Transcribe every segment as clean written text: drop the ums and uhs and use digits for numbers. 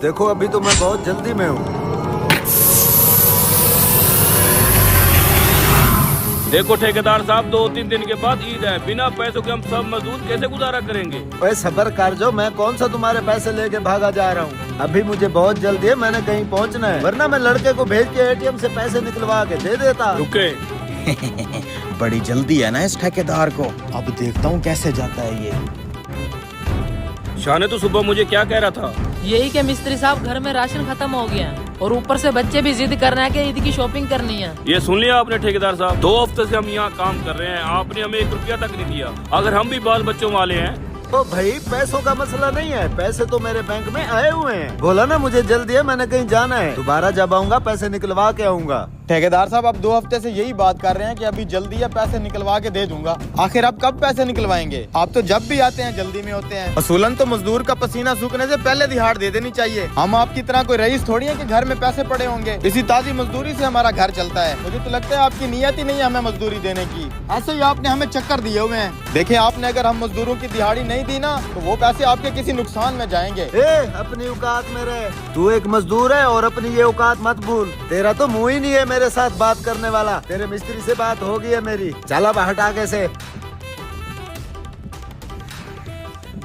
देखो अभी तो मैं बहुत जल्दी में हूँ। देखो ठेकेदार साहब, 2-3 दिन के बाद ईद है। बिना पैसों के हम सब मजदूर कैसे गुजारा करेंगे? ओए सबर कर जो, मैं कौन सा तुम्हारे पैसे लेके भागा जा रहा हूँ। अभी मुझे बहुत जल्दी है, मैंने कहीं पहुँचना है, वरना मैं लड़के को भेज के एटीएम से पैसे निकलवा के दे देता। रुके। बड़ी जल्दी है ना इस ठेकेदार को। अब देखता हूँ कैसे जाता है ये। शाह ने तो सुबह मुझे क्या कह रहा था? यही कि मिस्त्री साहब घर में राशन खत्म हो गया है और ऊपर से बच्चे भी जिद कर रहे हैं कि ईद की शॉपिंग करनी है। ये सुन लिया आपने ठेकेदार साहब? 2 हफ्ते से हम यहाँ काम कर रहे हैं, आपने हमें 1 रुपया तक नहीं दिया। अगर हम भी बाल बच्चों वाले हैं तो भाई पैसों का मसला नहीं है, पैसे तो मेरे बैंक में आए हुए हैं। बोला ना मुझे जल्दी है, मैंने कहीं जाना है, दोबारा जब आऊंगा पैसे निकलवा के आऊंगा। ठेकेदार साहब अब 2 हफ्ते से यही बात कर रहे हैं कि अभी जल्दी है, पैसे निकलवा के दे दूंगा। आखिर आप कब पैसे निकलवाएंगे? आप तो जब भी आते हैं जल्दी में होते हैं। असूलन तो मजदूर का पसीना सूखने से पहले दिहाड़ दे देनी चाहिए। हम आपकी तरह कोई रईस थोड़ी है कि घर में पैसे पड़े होंगे। इसी ताजी मजदूरी से हमारा घर चलता है। मुझे तो लगता है आपकी नीयत ही नहीं है हमें मजदूरी देने की। ऐसे ही आपने हमें चक्कर दिए हुए हैं। देखिए आपने अगर हम मजदूरों की दिहाड़ी नहीं दी ना तो वो पैसे आपके किसी नुकसान में जाएंगे। अपनी औकात में रहे, तू एक मजदूर है और अपनी ये औकात मत भूल। तेरा तो मुंह ही नहीं है मेरे साथ बात करने वाला। तेरे मिस्त्री से बात हो गई है मेरी, चल अब हट आगे से।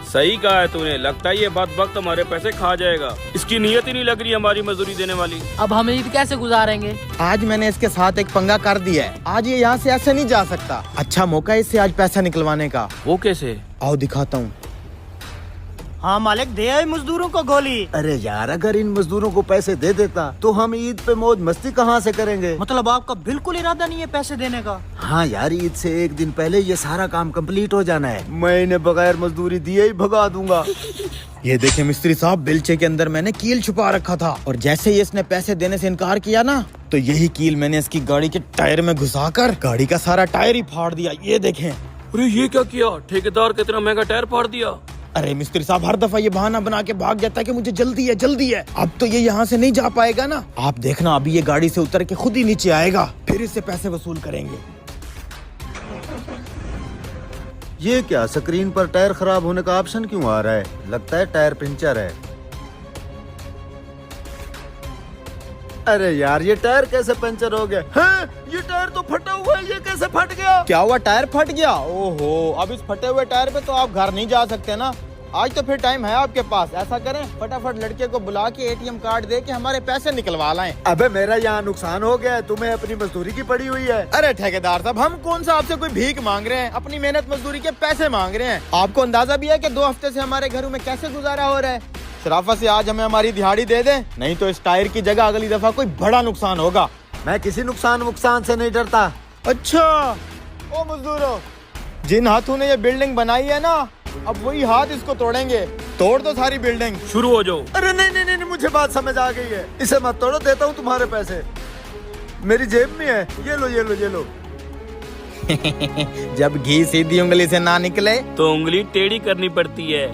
सही कहा है तूने, लगता है ये बात वक्त हमारे पैसे खा जाएगा। इसकी नीयत ही नहीं लग रही हमारी मजदूरी देने वाली। अब हम ईद कैसे गुजारेंगे? आज मैंने इसके साथ एक पंगा कर दिया है। आज ये यहाँ से ऐसे नहीं जा सकता। अच्छा मौका है इससे आज पैसा निकलवाने का। वो कैसे? आओ दिखाता हूँ। हाँ मालिक, दे आए मजदूरों को गोली। अरे यार अगर इन मजदूरों को पैसे दे देता तो हम ईद पे मौज मस्ती कहाँ से करेंगे। मतलब आपका बिल्कुल इरादा नहीं है पैसे देने का? हाँ यार, ईद से 1 दिन पहले ये सारा काम कंप्लीट हो जाना है। मैं इन्हें बगैर मजदूरी दिए ही भगा दूंगा। ये देखे मिस्त्री साहब, बेलचे के अंदर मैंने कील छुपा रखा था और जैसे ही इसने पैसे देने से इनकार किया ना तो यही कील मैंने इसकी गाड़ी के टायर में घुसाकर गाड़ी का सारा टायर ही फाड़ दिया। ये देखें। अरे ये क्या किया? ठेकेदार का इतना महंगा टायर फाड़ दिया। अरे मिस्त्री साहब हर दफा ये बहाना बना के भाग जाता है कि मुझे जल्दी है जल्दी है। अब तो ये यहाँ से नहीं जा पाएगा ना। आप देखना अभी ये गाड़ी से उतर के खुद ही नीचे आएगा, फिर इससे पैसे वसूल करेंगे। ये क्या, स्क्रीन पर टायर खराब होने का ऑप्शन क्यों आ रहा है? लगता है टायर पंचर है। अरे यार ये टायर कैसे पंचर हो गया? हाँ, ये टायर तो फटा हुआ है, ये कैसे फट गया? क्या हुआ, टायर फट गया? ओहो, अब इस फटे हुए टायर पे तो आप घर नहीं जा सकते ना। आज तो फिर टाइम है आपके पास। ऐसा करें फटाफट लड़के को बुला के एटीएम कार्ड दे के हमारे पैसे निकलवा लाएं। अबे मेरा यहाँ नुकसान हो गया है, तुम्हें अपनी मजदूरी की पड़ी हुई है। अरे ठेकेदार साहब, हम कौन सा आपसे कोई भीख मांग रहे हैं? अपनी मेहनत मजदूरी के पैसे मांग रहे हैं। आपको अंदाजा भी है कि 2 हफ्ते से हमारे घरों में कैसे गुजारा हो रहा है। शराफत से आज हमें हमारी दिहाड़ी दे दे, नहीं तो इस टायर की जगह अगली दफा कोई बड़ा नुकसान होगा। मैं किसी नुकसान से नहीं डरता। अच्छा ओ मजदूरों, जिन हाथों ने ये बिल्डिंग बनाई है ना, अब वही हाथ इसको तोड़ेंगे। तोड़ दो सारी बिल्डिंग। शुरू हो जाओ। अरे नहीं नहीं नहीं, मुझे बात समझ आ गई है। इसे मत तोड़ो, देता हूँ तुम्हारे पैसे, मेरी जेब में है। ये लो ये लो ये लो। जब घी सीधी उंगली से ना निकले तो उंगली टेढ़ी करनी पड़ती है।